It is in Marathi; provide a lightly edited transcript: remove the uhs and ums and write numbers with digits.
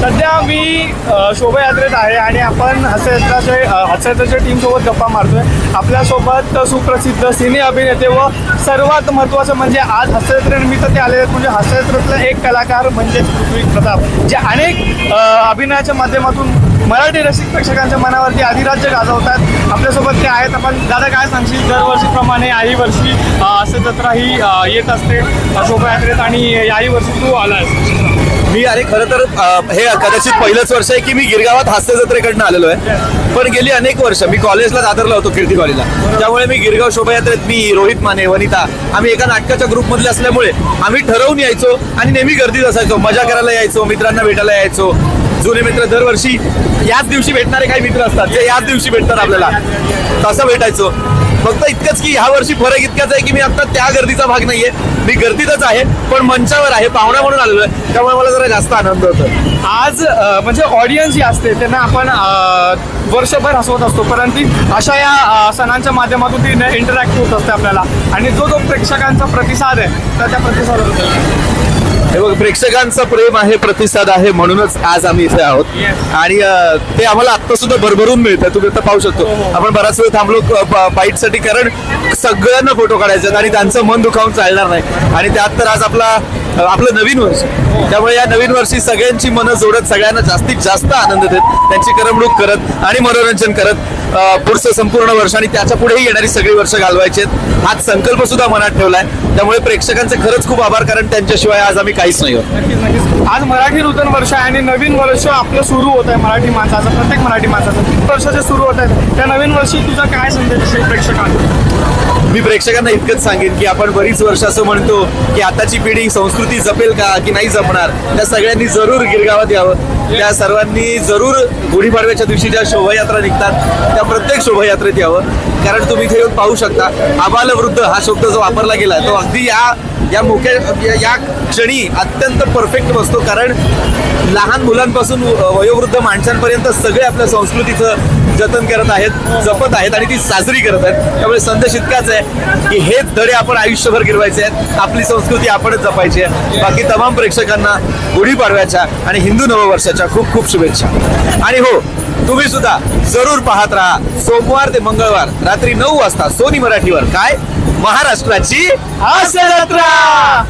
सध्या मी शोभायात्रेत आहे आणि आपण हास्ययात्रेच्या टीमसोबत गप्पा मारतोय. आपल्यासोबत सुप्रसिद्ध सिने अभिनेते व सर्वात महत्त्वाचं म्हणजे आज हास्ययात्रेनिमित्त ते आलेले आहेत. म्हणजे हास्ययात्रेतला एक कलाकार म्हणजे पृथ्वी प्रताप, जे अनेक अभिनयाच्या माध्यमातून मराठी रसिक प्रेक्षकांच्या मनावरती अधिराज्य गाजवतात. आपल्यासोबत ते आहेत. आपण दादा काय सांगशील, दरवर्षीप्रमाणे याही वर्षी हास्यजत्रा ही येत असते शोभायात्रेत आणि याही वर्षी तू आलास. मी अरे खरं तर हे कदाचित पहिलंच वर्ष आहे की मी गिरगावात हास्य जत्रेकडनं आलेलो आहे. पण गेली अनेक वर्ष मी कॉलेजला दादरला होतो, कीर्ती कॉलेजला. त्यामुळे मी गिरगाव शोभायात्रेत मी, रोहित माने, वनिता आम्ही एका नाटकाच्या ग्रुपमधले असल्यामुळे आम्ही ठरवून यायचो आणि नेहमी गर्दीत असायचो. मजा करायला यायचो, मित्रांना भेटायला यायचो. जुने मित्र दरवर्षी याच दिवशी भेटणारे काही मित्र असतात जे याच दिवशी भेटतात आपल्याला, तसं भेटायचो. फक्त इतकंच की ह्या वर्षी फरक इतकाच आहे की मी आता त्या गर्दीचा भाग नाहीये, मी गर्दीतच आहे पण मंचावर आहे, पाहुणा म्हणून आलेलो आहे. त्यामुळे मला जरा जास्त आनंद होतो. आज म्हणजे ऑडियन्स जी असते त्यांना आपण वर्षभर हसवत असतो, परंतु अशा या सणांच्या माध्यमातून ती इंटरॅक्ट होत असते आपल्याला. आणि जो प्रेक्षकांचा प्रतिसाद आहे तर त्या प्रतिसादाबद्दल हे बघ, प्रेक्षकांचं प्रेम आहे, प्रतिसाद आहे, म्हणूनच आज आम्ही इथे आहोत. आणि ते आम्हाला आत्ता सुद्धा भरभरून मिळतं. तुम्ही आता पाहू शकतो, आपण बराच वेळ थांबलो फाईटसाठी, कारण सगळ्यांना फोटो काढायचे आणि त्यांचं मन दुखावून चालणार नाही. आणि त्यात तर आज आपलं नवीन वर्ष, त्यामुळे या नवीन वर्षी सगळ्यांची मनं जोडत, सगळ्यांना जास्तीत जास्त आनंद देत, त्यांची करमणूक करत आणि मनोरंजन करत पुढचं संपूर्ण वर्ष आणि त्याच्या पुढेही येणारी सगळी वर्ष घालवायचे आहेत, हाच संकल्प सुद्धा मनात ठेवलाय. त्यामुळे प्रेक्षकांचे खरंच खूप आभार, कारण त्यांच्याशिवाय आज आम्ही काहीच नाही होत. नक्कीच. आज मराठी नूतन वर्ष आहे आणि नवीन वर्ष आपलं सुरू होत आहे. मराठी माणसाचं, प्रत्येक मराठी माणसाचं वर्षाचे सुरू होत आहे. त्या नवीन वर्षी तुझा काय संदेश असेल प्रेक्षकांना? मी प्रेक्षकांना इतकंच सांगेन की आपण बरीच वर्ष असं म्हणतो की आताची पिढी संस्कृती जपेल का की नाही जपणार. त्या सगळ्यांनी जरूर गिरगावात यावं. त्या सर्वांनी जरूर गुढीपाडव्याच्या दिवशी ज्या शोभायात्रा निघतात त्या प्रत्येक शोभायात्रेत यावं. कारण तुम्ही इथे येऊन पाहू शकता, आबालवृद्ध हा शब्द जो वापरला गेला तो अगदी या क्षणी अत्यंत परफेक्ट बसतो. कारण लहान मुलांपासून वयोवृद्ध माणसांपर्यंत सगळे आपल्या संस्कृतीचं जतन करत आहेत, जपत आहेत आणि ती साजरी करत आहेत. त्यामुळे संदेश इतकाच आहे की हेच धडे आपण आयुष्यभर गिरवायचे आहेत, आपली संस्कृती आपणच जपायची आहे. बाकी तमाम प्रेक्षकांना गुढीपाडव्याच्या आणि हिंदू नववर्षाच्या खूप खूप शुभेच्छा. आणि हो, तुम्ही सुद्धा जरूर पाहत राहा सोमवार ते मंगळवार रात्री 9 वाजता सोनी मराठीवर काय महाराष्ट्राची हास्य जत्रा.